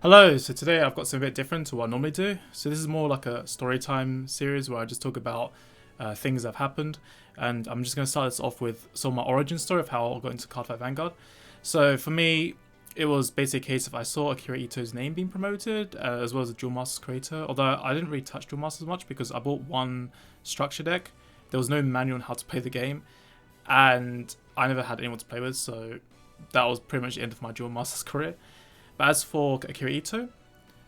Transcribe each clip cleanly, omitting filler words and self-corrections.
Hello, so today I've got something a bit different to what I normally do. So this is more like a story time series where I just talk about things that have happened. And I'm just going to start this off with some of my origin story of how I got into Cardfight Vanguard. So for me, it was basically a case of I saw Akira Ito's name being promoted, as well as the Duel Masters creator. Although I didn't really touch Duel Masters much because I bought one structure deck. There was no manual on how to play the game. And I never had anyone to play with, so that was pretty much the end of my Duel Masters career. But as for Akira Ito,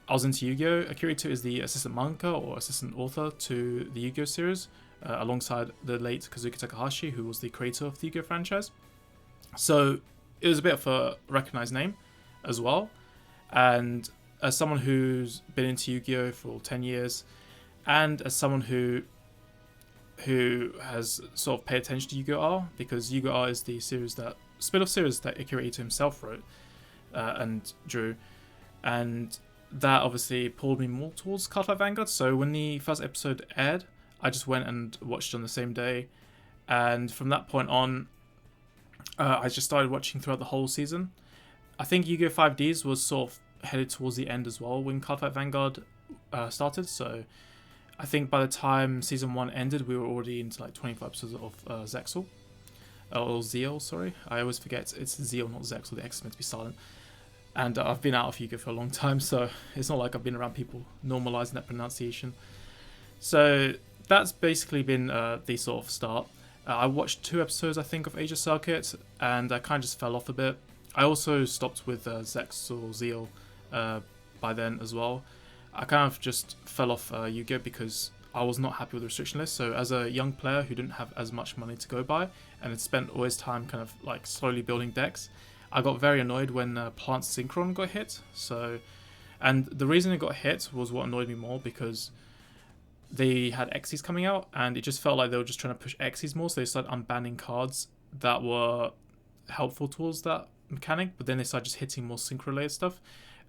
I was into Yu-Gi-Oh! Akira Ito is the assistant manga or assistant author to the Yu-Gi-Oh! Series, alongside the late Kazuki Takahashi, who was the creator of the Yu-Gi-Oh! Franchise. So it was a bit of a recognized name as well. And as someone who's been into Yu-Gi-Oh! For 10 years, and as someone who has sort of paid attention to Yu-Gi-Oh! R, because Yu-Gi-Oh! R is the spin-off series that Akira Ito himself wrote and drew, and that obviously pulled me more towards Cardfight Vanguard. So when the first episode aired, I just went and watched it on the same day, and from that point on, I just started watching throughout the whole season. I think Yu-Gi-Oh! 5Ds was sort of headed towards the end as well when Cardfight Vanguard started, so I think by the time season 1 ended, we were already into like 25 episodes of Zexal. Or Zeal, sorry. I always forget it's Zeal, not Zexal. The X is meant to be silent. And I've been out of Yu-Gi-Oh! For a long time, so it's not like I've been around people normalising that pronunciation. So that's basically been the sort of start. I watched 2 episodes, I think, of Asia Circuit, and I kind of just fell off a bit. I also stopped with Zex or Zeal by then as well. I kind of just fell off Yu-Gi-Oh! Because I was not happy with the restriction list. So as a young player who didn't have as much money to go by, and had spent all his time kind of like slowly building decks, I got very annoyed when Plant Synchron got hit. So, and the reason it got hit was what annoyed me more, because they had Xyz coming out, and it just felt like they were just trying to push Xyz more. So they started unbanning cards that were helpful towards that mechanic, but then they started just hitting more synchro related stuff,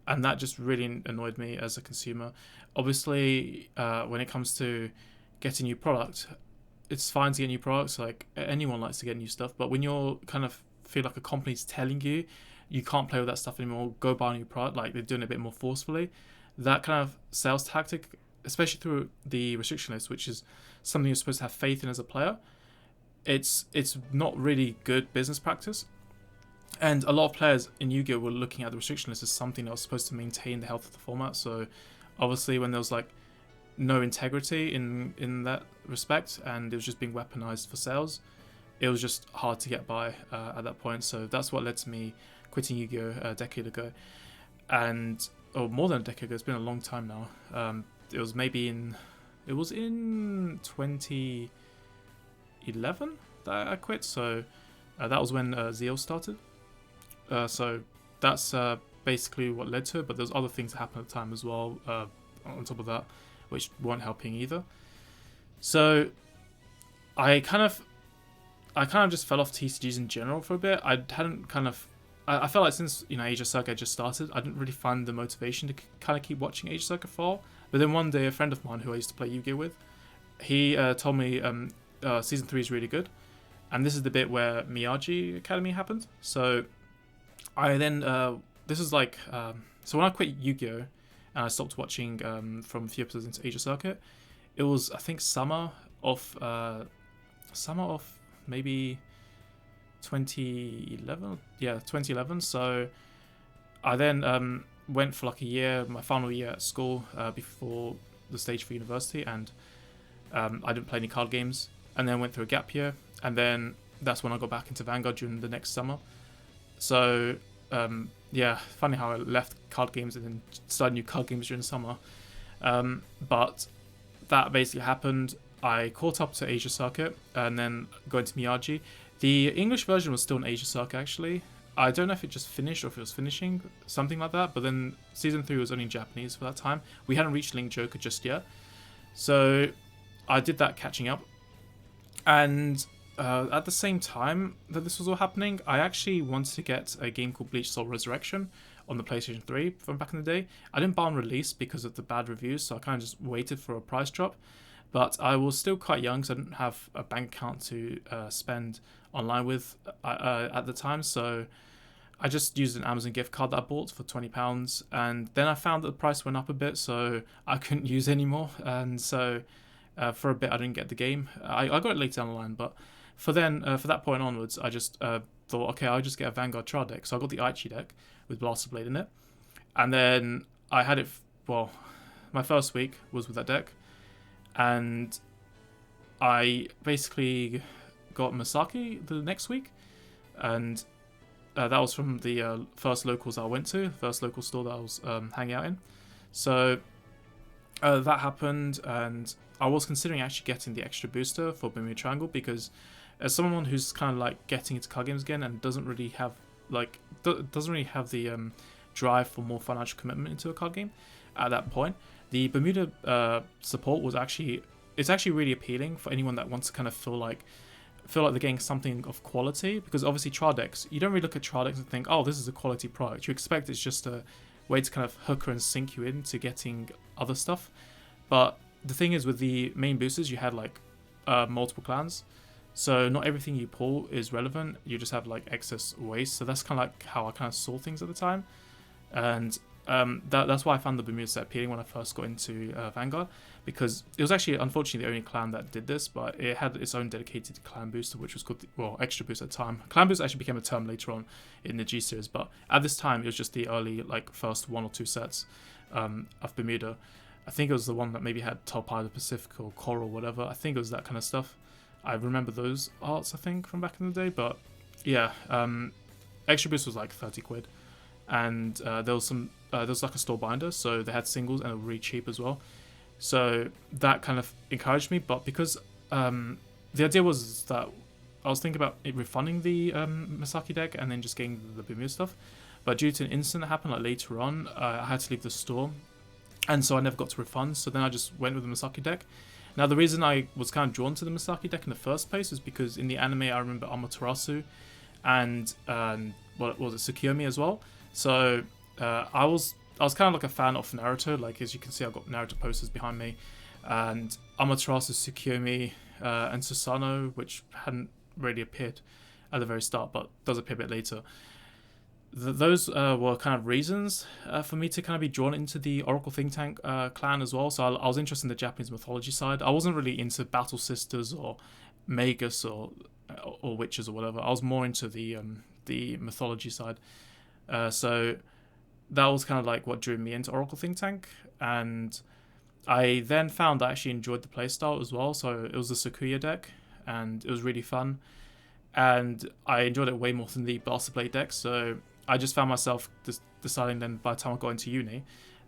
and that just really annoyed me as a consumer. Obviously, when it comes to getting new product, it's fine to get new products. Like anyone likes to get new stuff, but when you're kind of feel like a company's telling you you can't play with that stuff anymore, go buy a new product, like they're doing it a bit more forcefully, that kind of sales tactic, especially through the restriction list, which is something you're supposed to have faith in as a player, it's not really good business practice. And a lot of players in Yu-Gi-Oh! Were looking at the restriction list as something that was supposed to maintain the health of the format. So obviously when there was like no integrity in that respect, and it was just being weaponized for sales, it was just hard to get by at that point. So that's what led to me quitting Yu-Gi-Oh! A decade ago, and or more than a decade ago. It's been a long time now. It was in 2011 that I quit. So that was when Zeal started. So that's basically what led to it. But there's other things that happened at the time as well, on top of that, which weren't helping either. So I kind of just fell off TCGs in general for a bit. I felt like since Asia Circuit just started, I didn't really find the motivation to kind of keep watching Asia Circuit fall. But then one day, a friend of mine who I used to play Yu-Gi-Oh! With, he told me season 3 is really good, and this is the bit where Miyagi Academy happened. So I then this was like so when I quit Yu-Gi-Oh! And I stopped watching from a few episodes into Asia Circuit, it was I think summer of maybe 2011. Yeah, 2011. So I then went for like a year, my final year at school, before the stage for university, and I didn't play any card games, and then went through a gap year, and then that's when I got back into Vanguard during the next summer. So yeah, funny how I left card games and then started new card games during the summer. But that basically happened. I caught up to Asia Circuit and then going to Miyagi. The English version was still in Asia Circuit, actually. I don't know if it just finished or if it was finishing, something like that. But then season 3 was only in Japanese for that time. We hadn't reached Link Joker just yet. So I did that catching up. And at the same time that this was all happening, I actually wanted to get a game called Bleach Soul Resurrection on the PlayStation 3 from back in the day. I didn't buy on release because of the bad reviews, so I kind of just waited for a price drop. But I was still quite young, so I didn't have a bank account to spend online with at the time. So I just used an Amazon gift card that I bought for £20, and then I found that the price went up a bit, so I couldn't use it anymore, and so for a bit I didn't get the game. I got it later down the line, but for that point onwards, I just thought, okay, I'll just get a Vanguard trial deck. So I got the Aichi deck with Blaster Blade in it, and then I had it. My first week was with that deck, and I basically got Masaki the next week, and that was from the first locals I went to, first local store that I was hanging out in. So that happened, and I was considering actually getting the extra booster for Bermuda Triangle, because as someone who's kind of like getting into card games again and doesn't really have the drive for more financial commitment into a card game at that point, the Bermuda support was actually really appealing for anyone that wants to kind of feel like they're getting something of quality, because obviously trial decks, you don't really look at trial decks and think, oh, this is a quality product. You expect it's just a way to kind of hook and sink you into getting other stuff. But the thing is, with the main boosters, you had like multiple clans, so not everything you pull is relevant. You just have like excess waste. So that's kind of like how I kind of saw things at the time, and that's why I found the Bermuda set appealing when I first got into Vanguard, because it was actually unfortunately the only clan that did this, but it had its own dedicated clan booster, which was called extra boost at the time. Clan boost actually became a term later on in the G series, but at this time it was just the early like first 1 or 2 sets of Bermuda. I think it was the one that maybe had Top Eye of the Pacific or Coral or whatever. I think it was that kind of stuff. I remember those arts, I think, from back in the day. But yeah, extra boost was like 30 quid, and there was like a store binder, so they had singles and they were really cheap as well. So that kind of encouraged me. But because the idea was that I was thinking about refunding the Masaki deck and then just getting the Bermuda stuff, but due to an incident that happened like later on, I had to leave the store, and so I never got to refund. So then I just went with the Masaki deck. Now, the reason I was kind of drawn to the Masaki deck in the first place is because in the anime I remember Amaterasu and what was it, Tsukiyomi as well. So I was kind of like a fan of Naruto. Like, as you can see, I've got Naruto posters behind me, and Amaterasu, Tsukiyomi, and Susanoo, which hadn't really appeared at the very start, but does appear a bit later. Those were kind of reasons for me to kind of be drawn into the Oracle Think Tank clan as well. So I was interested in the Japanese mythology side. I wasn't really into Battle Sisters or Magus or witches or whatever. I was more into the mythology side. So that was kind of like what drew me into Oracle Think Tank. And I then found I actually enjoyed the playstyle as well. So it was the Sakuya deck, and it was really fun. And I enjoyed it way more than the Blaster Blade deck. So I just found myself deciding then, by the time I got into uni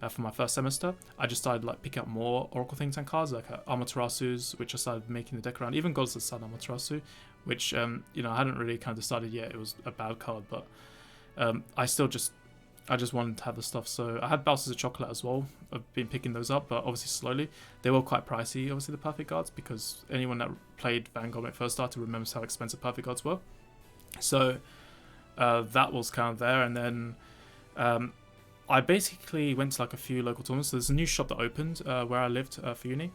for my first semester, I just started like picking up more Oracle Think Tank cards, like Amaterasu's, which I started making the deck around. Even Gods of the Sun Amaterasu, which I hadn't really kind of decided yet it was a bad card, but I just wanted to have the stuff. So I had Bouncers of Chocolate as well. I've been picking those up, but obviously slowly. They were quite pricey, obviously, the Perfect Guards, because anyone that played Vanguard when it first started remembers how expensive Perfect Guards were. So that was kind of there. And then I basically went to like a few local tournaments. So there's a new shop that opened where I lived for uni.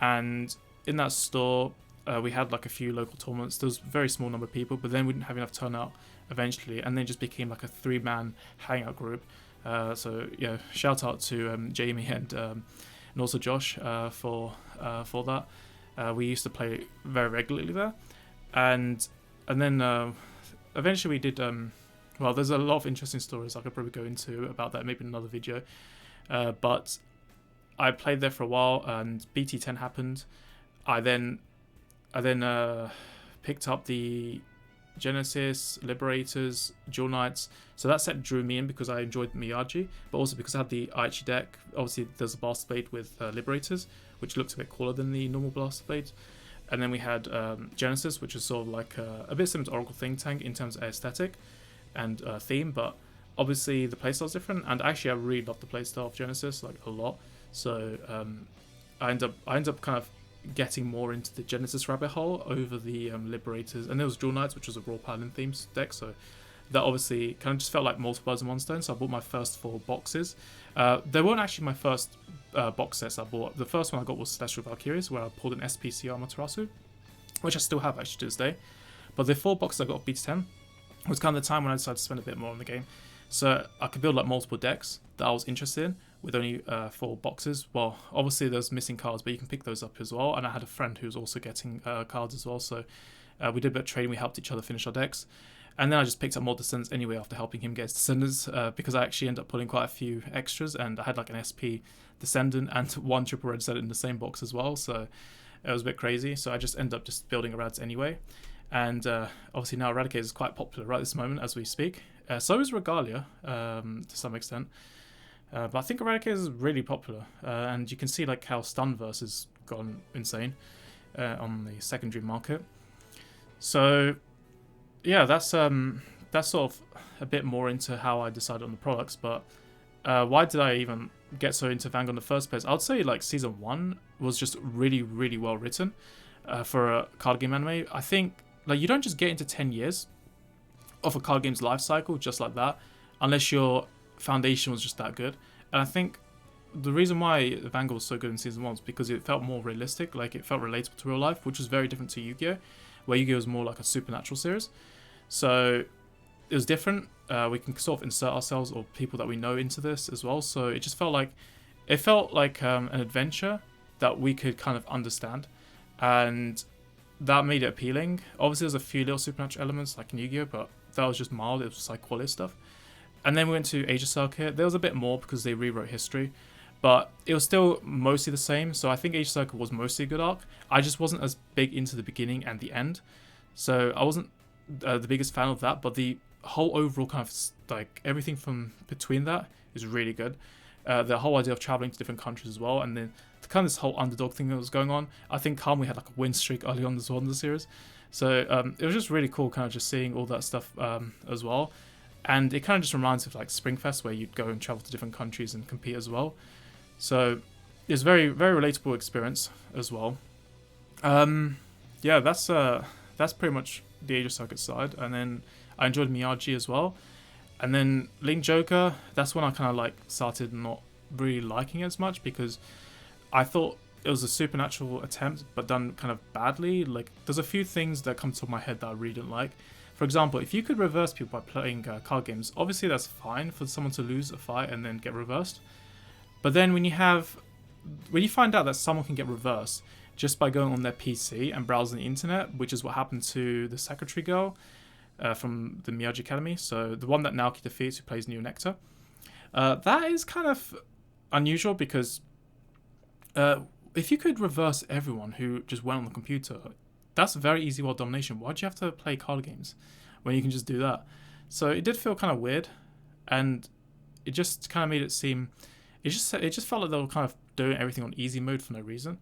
And in that store, we had like a few local tournaments. There was a very small number of people, but then we didn't have enough turnout eventually, and then just became like a 3-man hangout group. So yeah, shout out to Jamie and also Josh for that. We used to play very regularly there, and then eventually we did. Well, there's a lot of interesting stories I could probably go into about that, maybe in another video. But I played there for a while, and BT10 happened. I then picked up the Genesis, Liberators, Jewel Knights. So that set drew me in because I enjoyed Miyagi, but also because I had the Aichi deck. Obviously, there's a Blaster Blade with Liberators, which looked a bit cooler than the normal Blaster Blade. And then we had Genesis, which is sort of like a bit similar to Oracle Think Tank in terms of aesthetic and theme, but obviously the playstyle's different. And actually, I really love the playstyle of Genesis, like a lot. So I end up kind of getting more into the Genesis rabbit hole over the Liberators, and there was Jewel Knights, which was a Raw Paladin themed deck, so that obviously kind of just felt like multiple birds in one stone. So I bought my first 4 boxes. They weren't actually my first box sets I bought. The first one I got was Celestial Valkyries, where I pulled an SPC Amaterasu, which I still have actually to this day. But the 4 boxes I got of BT10, was kind of the time when I decided to spend a bit more on the game. So I could build like multiple decks that I was interested in with only 4 boxes. Well, obviously there's missing cards, but you can pick those up as well. And I had a friend who was also getting cards as well. So we did a bit of trading. We helped each other finish our decks. And then I just picked up more Descendants anyway after helping him get his Descendants because I actually ended up pulling quite a few extras. And I had like an SP Descendant and 1 triple red Descendant in the same box as well. So it was a bit crazy. So I just ended up just building Erads anyway. And obviously now Eradicate is quite popular right this moment as we speak. So is Regalia to some extent. But I think Eradicate is really popular. And you can see like how Stunverse has gone insane on the secondary market. So yeah, that's sort of a bit more into how I decided on the products. But why did I even get so into Vanguard in the first place? I would say like Season 1 was just really, really well written for a card game anime. I think like you don't just get into 10 years of a card game's life cycle just like that unless your foundation was just that good. And I think the reason why Vanguard was so good in Season 1 was because it felt more realistic, like it felt relatable to real life, which was very different to Yu-Gi-Oh! Where Yu-Gi-Oh! Was more like a supernatural series. So it was different. We can sort of insert ourselves or people that we know into this as well. So it just felt like an adventure that we could kind of understand, and that made it appealing. Obviously, there's a few little supernatural elements like in Yu-Gi-Oh, but that was just mild. It was like quality stuff. And then we went to Asia Circuit. There was a bit more because they rewrote history, but it was still mostly the same. So I think Asia Circuit was mostly a good arc. I just wasn't as big into the beginning and the end, so I wasn't the biggest fan of that. But the whole overall kind of like everything from between that is really good. The whole idea of traveling to different countries as well, and then kind of this whole underdog thing that was going on. I think Kamui had like a win streak early on as well in the series, so it was just really cool, kind of just seeing all that stuff as well. And it kind of just reminds me of like Springfest, where you'd go and travel to different countries and compete as well. So it's a very, very relatable experience as well. Yeah, that's pretty much the Asia Circuit side, and then I enjoyed Miyagi as well. And then Link Joker, that's when I kind of like started not really liking it as much, because I thought it was a supernatural attempt, but done kind of badly. Like, there's a few things that come to my head that I really didn't like. For example, if you could reverse people by playing card games, obviously that's fine for someone to lose a fight and then get reversed. But then when you find out that someone can get reversed just by going on their PC and browsing the internet, which is what happened to the secretary girl from the Miyagi Academy, so the one that Naoki defeats, who plays Neo Nectar, that is kind of unusual, because if you could reverse everyone who just went on the computer, that's very easy world domination. Why do you have to play card games when you can just do that? So it did feel kind of weird, and it just kind of made it seem, it just felt like they were kind of doing everything on easy mode for no reason.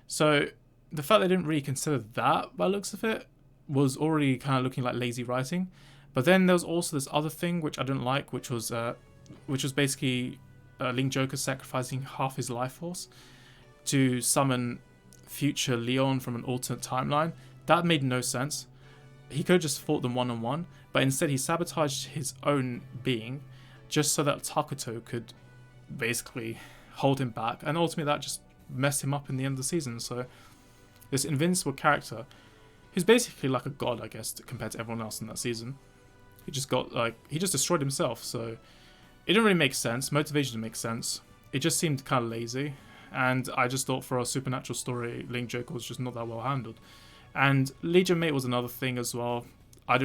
So the fact they didn't really consider that, by the looks of it, was already kind of looking like lazy writing. But then there was also this other thing which I didn't like, which was basically Link Joker sacrificing half his life force to summon future Leon from an alternate timeline. That made no sense. He could have just fought them one-on-one, but instead he sabotaged his own being just so that Takuto could basically hold him back, and ultimately that just messed him up in the end of the season. So this invincible character, who's basically like a god, I guess, compared to everyone else in that season, he just destroyed himself. So it didn't really make sense. Motivation didn't make sense. It just seemed kind of lazy. And I just thought for a supernatural story, Link Joker was just not that well handled. And Legion Mate was another thing as well. I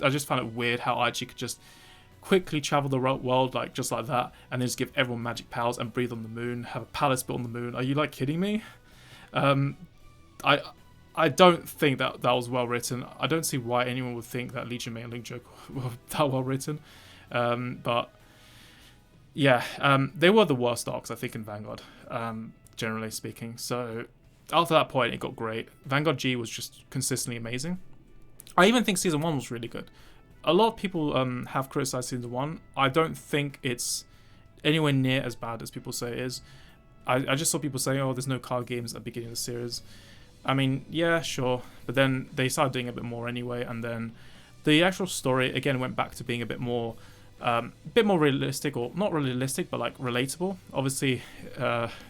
just found it weird how Aichi could just quickly travel the world just like that, and then just give everyone magic powers and breathe on the moon, have a palace built on the moon. Are you like kidding me? I don't think that was well written. I don't see why anyone would think that Legion Mate and Link Joker were that well written. But yeah, they were the worst arcs, I think, in Vanguard, generally speaking. So after that point, it got great. Vanguard G was just consistently amazing. I even think Season 1 was really good. A lot of people have criticized Season 1. I don't think it's anywhere near as bad as people say it is. I just saw people saying, oh, there's no card games at the beginning of the series. I mean, yeah, sure. But then they started doing a bit more anyway, and then the actual story, again, went back to being a bit more realistic, or not realistic, but like relatable. Obviously,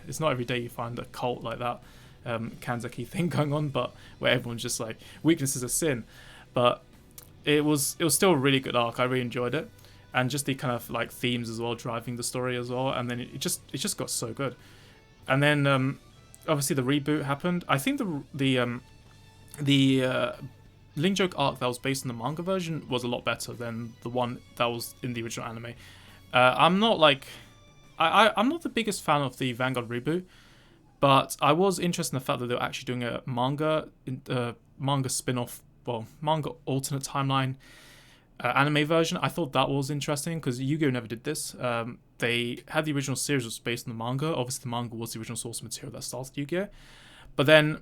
it's not every day you find a cult like that Kanzaki thing going on, but where everyone's just like, weakness is a sin. But it was still a really good arc. I really enjoyed it, and just the kind of like themes as well, driving the story as well. And then it just got so good. And then obviously the reboot happened. I think the Link Joke arc that was based on the manga version was a lot better than the one that was in the original anime. I'm not like I'm not the biggest fan of the Vanguard reboot, but I was interested in the fact that they were actually doing a manga spin-off, well, manga alternate timeline anime version. I thought that was interesting because Yu-Gi-Oh! Never did this. They had the original series was based on the manga. Obviously, the manga was the original source material that started Yu-Gi-Oh! But then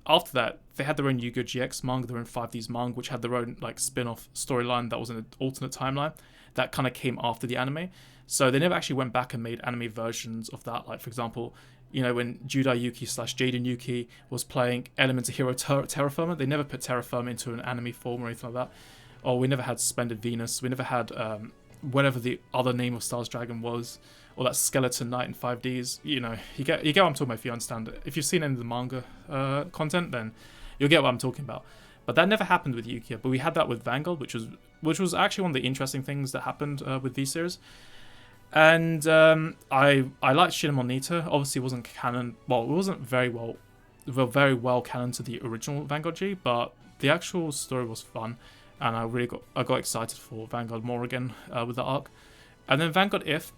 after that, they had their own Yu-Gi-Oh! GX manga, their own 5Ds manga, which had their own like spin-off storyline that was an alternate timeline that kind of came after the anime. So they never actually went back and made anime versions of that. Like, for example, you know, when Judai Yuki / Jaden Yuki was playing Elements of Hero Terra Firma, they never put Terra Firma into an anime form or anything like that. Or we never had Splendid Venus. We never had whatever the other name of Stars Dragon was, or that Skeleton Knight in 5Ds. You know, you get what I'm talking about if you understand it. If you've seen any of the manga content, then you'll get what I'm talking about. But that never happened with Yu-Gi-Oh! But we had that with Vanguard, which was actually one of the interesting things that happened with V-Series. And I liked Shinemon Nita. Obviously, it wasn't canon. Well, it wasn't very well canon to the original Vanguard G, but the actual story was fun, and I got excited for Vanguard more again with the arc. And then Vanguard If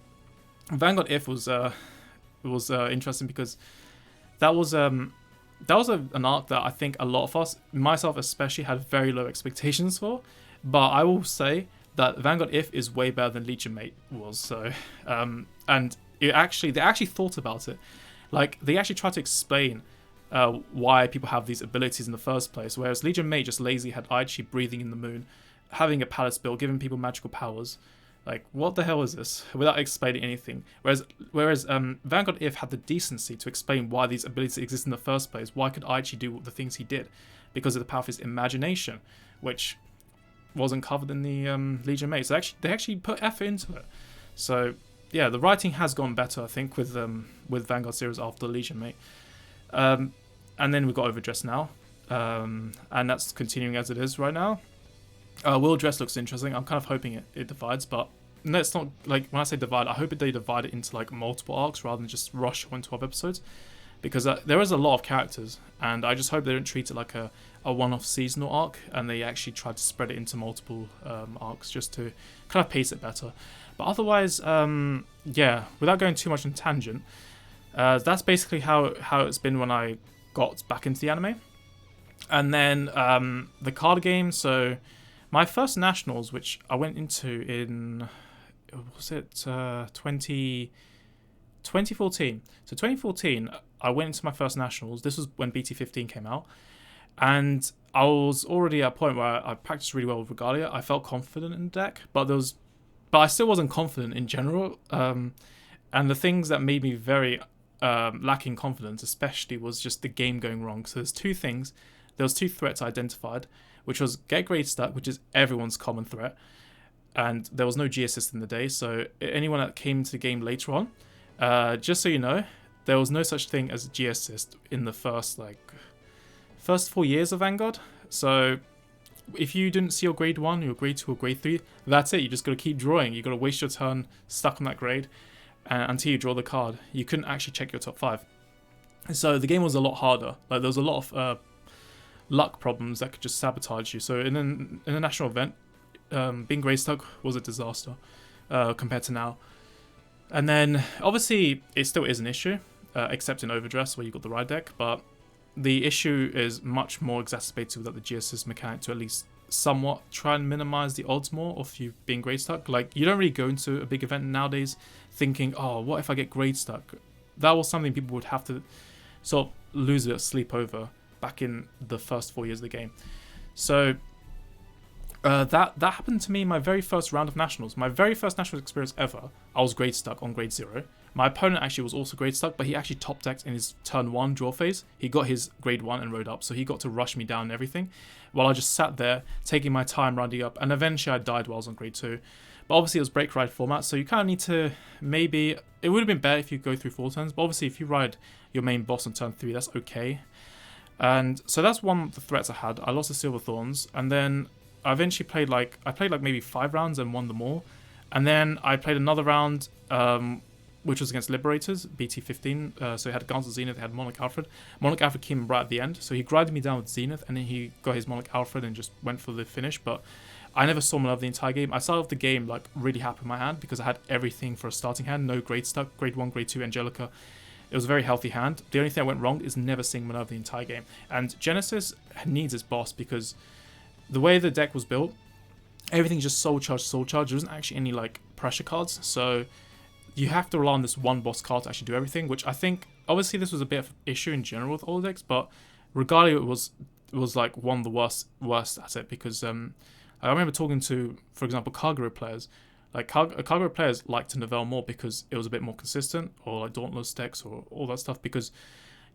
was interesting because that was an arc that I think a lot of us, myself especially, had very low expectations for. But I will say that Vanguard If is way better than Legion Mate was. So, and they actually thought about it. Like, they actually tried to explain why people have these abilities in the first place. Whereas Legion Mate just lazy had Aichi breathing in the moon, having a palace build, giving people magical powers. Like, what the hell is this? Without explaining anything. Whereas Vanguard If had the decency to explain why these abilities exist in the first place. Why could Aichi do the things he did? Because of the power of his imagination, which wasn't covered in the Legion Mate. So they actually put effort into it. So yeah, the writing has gone better, I think, with Vanguard series after Legion Mate. And then we've got Overdress now, and that's continuing as it is right now. Will Dress looks interesting. I'm kind of hoping it divides, but no, it's not. Like, when I say divide, I hope they divide it into like multiple arcs rather than just rush 12 episodes, because there is a lot of characters, and I just hope they don't treat it like a one-off seasonal arc, and they actually try to spread it into multiple arcs just to kind of pace it better. But otherwise, yeah, without going too much on tangent, that's basically how it's been when I got back into the anime. And then the card game. So my first nationals, which I went into in, was it 2014? So 2014, I went into my first nationals. This was when BT15 came out. And I was already at a point where I practiced really well with Regalia. I felt confident in the deck, but I still wasn't confident in general. And the things that made me very lacking confidence, especially, was just the game going wrong. So there's two things. There was two threats I identified, which was get grade stuck, which is everyone's common threat, and there was no G assist in the day. So anyone that came to the game later on, just so you know, there was no such thing as G assist in the first 4 years of Vanguard. So if you didn't see your grade 1, your grade 2, or grade 3, that's it. You just got to keep drawing. You got to waste your turn stuck on that grade until you draw the card. You couldn't actually check your top 5. So the game was a lot harder. Like, there was a lot of luck problems that could just sabotage you. So in a national event, being grade stuck was a disaster compared to now. And then obviously it still is an issue, except in Overdress where you got the ride deck, but the issue is much more exacerbated without the GSS mechanic to at least somewhat try and minimize the odds more of you being grade stuck. Like, you don't really go into a big event nowadays thinking, oh, what if I get grade stuck? That was something people would have to sort of lose a bit of sleep over back in the first 4 years of the game. So that happened to me in my very first round of nationals. My very first nationals experience ever, I was grade stuck on grade 0. My opponent actually was also grade stuck, but he actually top decked in his turn 1 draw phase. He got his grade 1 and rode up, so he got to rush me down and everything, while I just sat there taking my time rounding up, and eventually I died while I was on grade 2. But obviously it was break ride format, so you kind of need to maybe, it would have been better if you go through 4 turns, but obviously if you ride your main boss on turn 3, that's okay. And so that's one of the threats I had. I lost the Silver Thorns, and then I eventually played like maybe 5 rounds and won them all, and then I played another round, which was against Liberators, BT15. So he had Guns of Zenith, he had Monarch Alfred. Monarch Alfred came right at the end, so he grinded me down with Zenith, and then he got his Monarch Alfred and just went for the finish. But I never saw Minerva the entire game. I started off the game like really happy with my hand because I had everything for a starting hand. No grade stuck, grade 1, grade 2, Angelica. It was a very healthy hand. The only thing that went wrong is never seeing Minerva the entire game. And Genesis needs its boss because the way the deck was built, everything's just soul charge. There wasn't actually any like pressure cards. So you have to rely on this one boss card to actually do everything, which I think, obviously this was a bit of an issue in general with all the decks, but regardless, it was like one of the worst at it because I remember talking to, for example, Kagura players. Like Kagura players liked to Novell more because it was a bit more consistent, or like Dauntless decks or all that stuff, because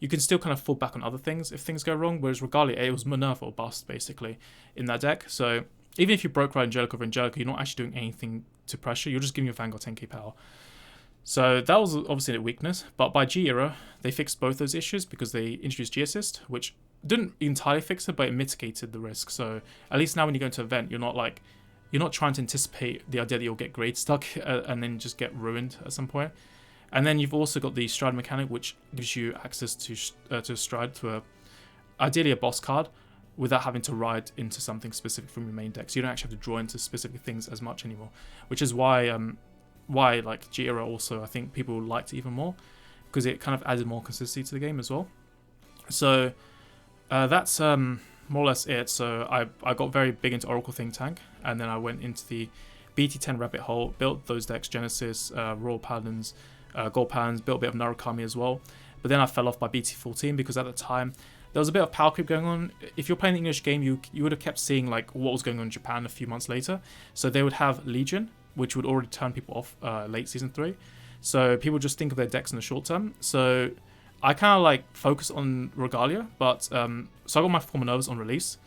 you can still kind of fall back on other things if things go wrong, whereas Regalia, it was Minerva or bust basically in that deck. So even if you broke right Angelica or Angelica, you're not actually doing anything to pressure, you're just giving your Vanguard 10k power. So that was obviously a weakness, but by G era, they fixed both those issues because they introduced G Assist, which didn't entirely fix it, but it mitigated the risk. So at least now when you go into an event, you're not trying to anticipate the idea that you'll get grade stuck and then just get ruined at some point. And then you've also got the Stride mechanic, which gives you access to Stride, to ideally a boss card, without having to ride into something specific from your main deck. So you don't actually have to draw into specific things as much anymore, which is why like G era also, I think people liked it even more because it kind of added more consistency to the game as well. So that's more or less it. So I got very big into Oracle Think Tank, and then I went into the BT10 rabbit hole, built those decks, Genesis, Royal Paladins, Gold Paladins, built a bit of Narukami as well. But then I fell off by BT14 because at the time there was a bit of power creep going on. If you're playing the English game, you would have kept seeing like what was going on in Japan a few months later. So they would have Legion, which would already turn people off late season 3. So people just think of their decks in the short term. So I kind of like focus on Regalia, but so I got my 4 Minervas on release,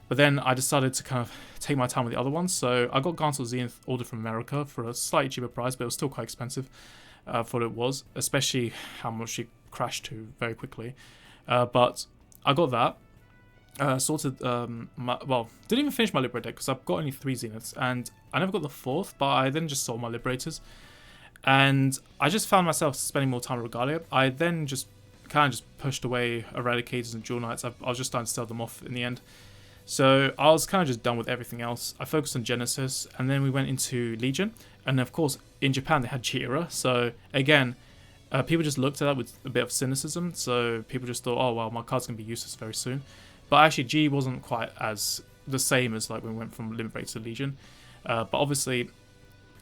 but then I decided to kind of take my time with the other ones. So I got Gauntled Zenith ordered from America for a slightly cheaper price, but it was still quite expensive for what it was, especially how much it crashed to very quickly. But I got that. Sorted, didn't even finish my Liberator deck because I've got only 3 Zeniths, and I never got the 4th, but I then just sold my Liberators. And I just found myself spending more time with Regalia. I then just kind of just pushed away Eradicators and Jewel Knights. I was just starting to sell them off in the end. So I was kind of just done with everything else. I focused on Genesis, and then we went into Legion. And of course, in Japan, they had G-Era. So again, people just looked at that with a bit of cynicism. So people just thought, oh, well, my card's going to be useless very soon. But actually, G wasn't quite as the same as like when we went from Liberator to Legion. But obviously,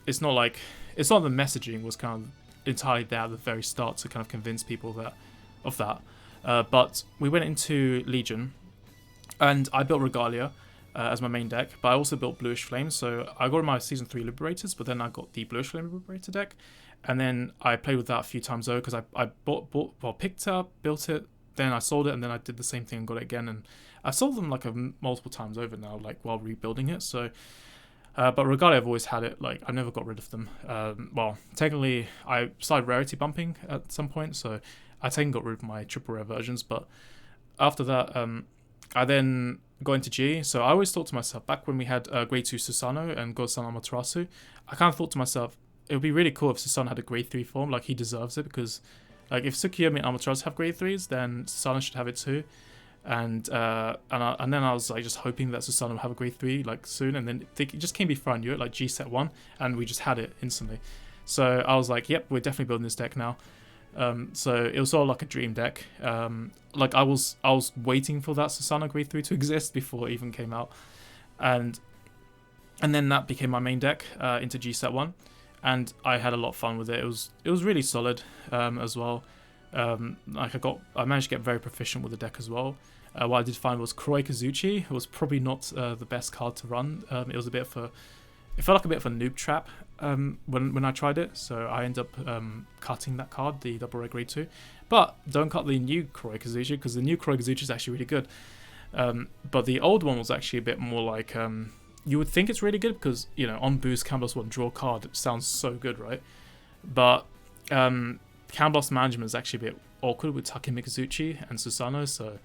it's not the messaging was kind of entirely there at the very start to kind of convince people of that. But we went into Legion, and I built Regalia as my main deck, but I also built Bluish Flame. So I got my Season 3 Liberators, but then I got the Bluish Flame Liberator deck, and then I played with that a few times over because I picked it up, built it, then I sold it, and then I did the same thing and got it again, and I've sold them like multiple times over now, like while rebuilding it. So but Regalia, I've always had it. Like I never got rid of them. Well, technically, I started rarity bumping at some point, so I got rid of my triple rare versions. But after that, I then got into G. So I always thought to myself, back when we had Grade 2 Susanoo and Godson Amaterasu, I kind of thought to myself, it would be really cool if Susanoo had a Grade 3 form. Like he deserves it, because like if Tsukiyomi and Amaterasu have Grade 3s, then Susanoo should have it too. And then I was like just hoping that Susanoo will have a Grade 3 like soon, and then it just came before I knew it, like G set 1, and we just had it instantly. So I was like, yep, we're definitely building this deck now. So it was sort of like a dream deck. Like I was waiting for that Susanoo Grade 3 to exist before it even came out, and then that became my main deck into G set 1, and I had a lot of fun with it. It was really solid as well. Like I managed to get very proficient with the deck as well. What I did find was Kuroi Kazuchi was probably not the best card to run. It was it felt like a bit of a noob trap when I tried it. So I ended up cutting that card, the double red Grade 2. But don't cut the new Kuroi Kazuchi, because the new Kuroi Kazuchi is actually really good. But the old one was actually a bit more like you would think it's really good because, you know, on boost, Canvas 1, draw a card. It sounds so good, right? But Canvas management is actually a bit awkward with Takemi Kazuchi and Susanoo, so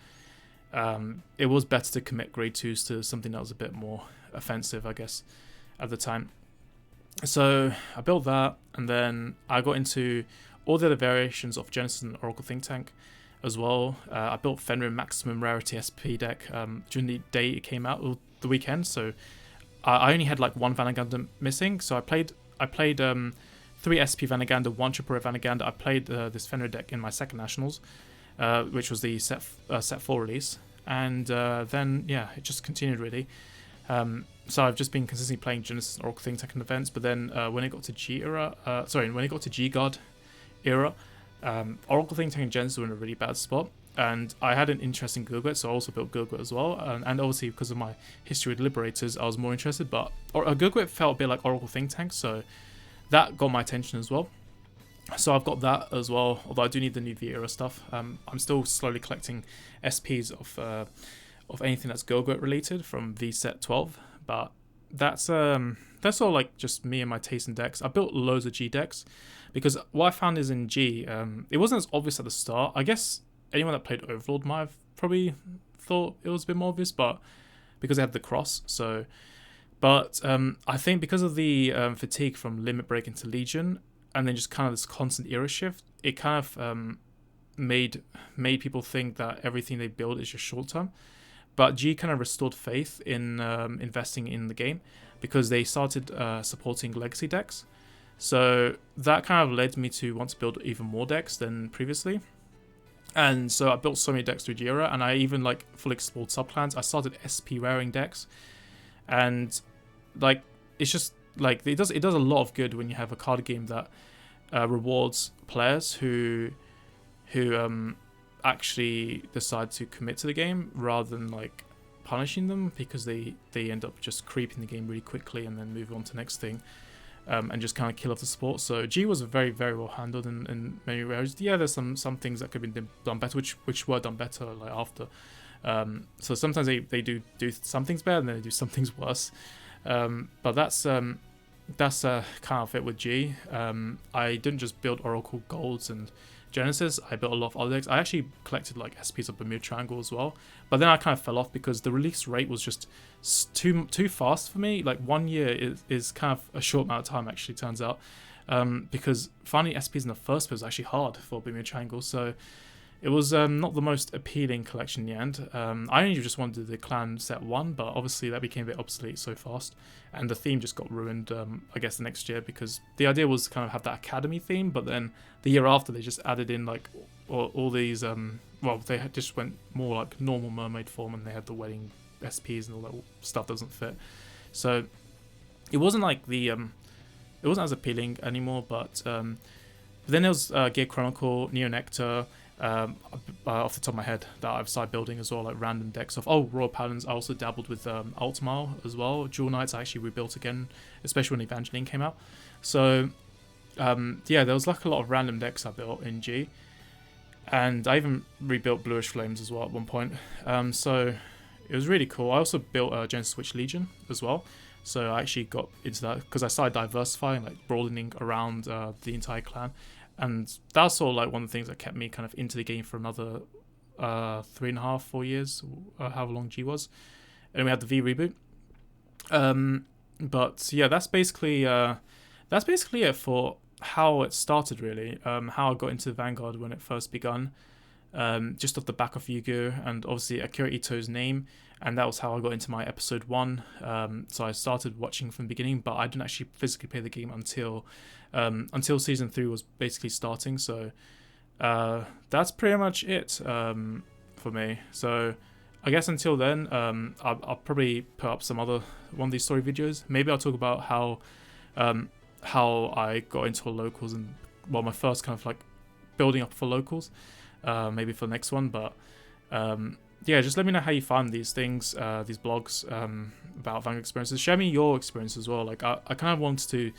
it was better to commit Grade 2s to something that was a bit more offensive, I guess, at the time. So I built that, and then I got into all the other variations of Genesis and Oracle Think Tank as well. I built Fenrir Maximum Rarity SP deck during the day it came out, or the weekend. So I only had like one Vanguard missing. So I played 3 SP Vanguard, 1 Triple Red Vanguard. I played this Fenrir deck in my second Nationals, which was the set 4 release. And then, yeah, it just continued really. So I've just been consistently playing Genesis and Oracle Think Tank and events, but then when it got to G Guard era, Oracle Think Tank and Genesis were in a really bad spot, and I had an interest in Gurglet, so I also built Gurglet as well, and obviously because of my history with Liberators, I was more interested, but Gurglet felt a bit like Oracle Think Tank, so that got my attention as well. So I've got that as well, although I do need the new V era stuff. I'm still slowly collecting SPs of anything that's Gurglet related from V set 12, but that's all like just me and my taste in decks. I built loads of G decks because what I found is in G, it wasn't as obvious at the start. I guess anyone that played Overlord might have probably thought it was a bit more obvious, but because they had the cross. So, but I think because of the fatigue from Limit Break into Legion, and then just kind of this constant era shift, it kind of made people think that everything they build is just short term. But G kind of restored faith in investing in the game because they started supporting legacy decks. So that kind of led me to want to build even more decks than previously. And so I built so many decks through G era, and I even like fully explored subclans. I started SP raring decks, and like it's just like it does a lot of good when you have a card game that rewards players who actually decide to commit to the game rather than like punishing them because they end up just creeping the game really quickly and then move on to the next thing, and just kind of kill off the support. So G was very, very well handled in many areas. Yeah, there's some things that could have been done better, which were done better like after. So sometimes they do some things better and then they do some things worse. But that's kind of it with G. I didn't just build Oracle Golds and Genesis, I built a lot of other decks. I actually collected like SPs of Bermuda Triangle as well, but then I kind of fell off because the release rate was just too fast for me. Like 1 year is kind of a short amount of time, actually, turns out, because finding SPs in the first place was actually hard for Bermuda Triangle, so it was not the most appealing collection in the end. I only just wanted the clan set 1, but obviously that became a bit obsolete so fast, and the theme just got ruined, I guess, the next year, because the idea was to kind of have that academy theme, but then the year after they just added in like all these, well, they just went more like normal mermaid form, and they had the wedding SPs and all that stuff doesn't fit. So it wasn't like it wasn't as appealing anymore, but then there was Gear Chronicle, Neo Nectar, off the top of my head that I've started building as well, like random decks of Royal Paladins. I also dabbled with Ultimile as well. Jewel Knights I actually rebuilt again, especially when Evangeline came out. So yeah, there was like a lot of random decks I built in G, and I even rebuilt Bluish Flames as well at one point. So it was really cool. I also built Genesis Witch Legion as well. So I actually got into that because I started diversifying, like broadening around the entire clan. And that's sort of like one of the things that kept me kind of into the game for another 3.5, 4 years, however long G was. And we had the V reboot. But yeah, that's basically it for how it started, really. How I got into Vanguard when it first begun, just off the back of Yu-Gi-Oh! And obviously Akira Ito's name, and that was how I got into my episode 1. So I started watching from the beginning, but I didn't actually physically play the game until season 3 was basically starting. So that's pretty much it for me. So I guess until then, I'll probably put up some other one of these story videos. Maybe I'll talk about how I got into locals and, well, my first kind of like building up for locals, maybe for the next one. But yeah, just let me know how you find these things, these blogs about Vanguard experiences. Share me your experience as well. Like I kind of wanted to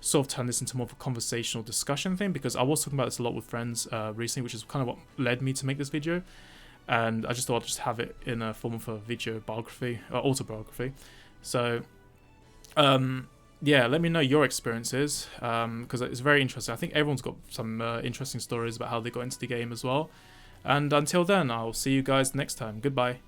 sort of turn this into more of a conversational discussion thing, because I was talking about this a lot with friends recently, which is kind of what led me to make this video. And I just thought I'd just have it in a form of a video biography, or autobiography. So yeah, let me know your experiences, because it's very interesting. I think everyone's got some interesting stories about how they got into the game as well. And until then, I'll see you guys next time. Goodbye.